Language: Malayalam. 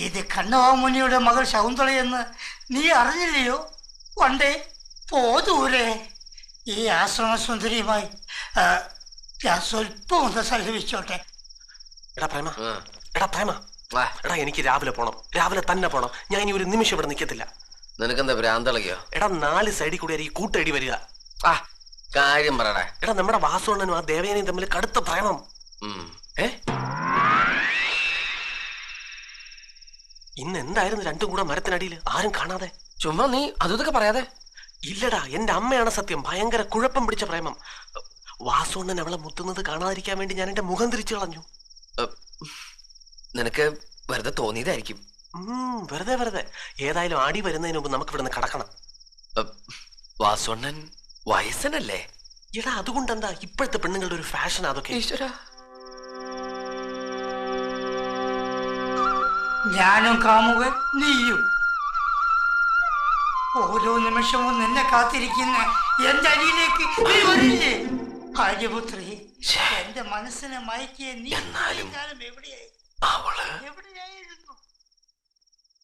ഇത് കണ്ണവാമുനിയുടെ മകൾ ശകുന്തളയെന്ന് നീ അറിഞ്ഞില്ലയോ? പണ്ടേ പോതൂരെ ഈ ആശ്രമസുന്ദരിയുമായി ഞാൻ സ്വല്പം ഒന്ന് സല്ലപിച്ചോട്ടെ. എടാ പ്രേമ, എടാ എനിക്ക് രാവിലെ പോണം, രാവിലെ തന്നെ പോണം. ഞാൻ ഇനി ഒരു നിമിഷം ഇവിടെ നിൽക്കത്തില്ല. നിനക്കെന്താ ഭ്രാന്തളകിയോ? എടാ 4 സൈഡിൽ കൂടി ഈ കൂട്ടടി വരിക. കാര്യം പറയടാ. എടാ നമ്മുടെ വാസുണ്ണനും ആ ദേവയാനിയും തമ്മിൽ കടുത്ത പ്രേമം. ഇന്ന് എന്തായിരുന്നു രണ്ടും കൂടെ മരത്തിനടിയിൽ ആരും കാണാതെ? ചുമ്മാ നീ അതൊക്കെ പറയാതെ. ഇല്ലടാ, എന്റെ അമ്മയാണ് സത്യം. ഭയങ്കര കുഴപ്പം പിടിച്ച പ്രേമം. വാസുണ്ണൻ അവളെ മുത്തുന്നത് കാണാതിരിക്കാൻ വേണ്ടി ഞാൻ എന്റെ മുഖം തിരിച്ചു കളഞ്ഞു. നിനക്ക് വെറുതെ തോന്നിയതായിരിക്കും. വെറുതെ. ഏതായാലും ആടി വരുന്നതിന് മുമ്പ് നമുക്ക് ഇവിടുന്ന് കടക്കണം. വാസുണ്ണൻ വയസ്സനല്ലേ? എടാ അതുകൊണ്ടെന്താ, ഇപ്പോഴത്തെ പെണ്ണുങ്ങളുടെ ഒരു ഫാഷൻ അതൊക്കെ. ഞാനും കാമുകൻ നീയും ഓരോ നിമിഷവും നിന്നെ കാത്തിരിക്കുന്ന എന്റെ അരിയിലേക്ക് നീ വരില്ലേ? ആര്യപുത്രി, എന്റെ മനസ്സിനെ മയക്കിയ നീ എവിടെയായി? അവള് എവിടെയായിരുന്നു?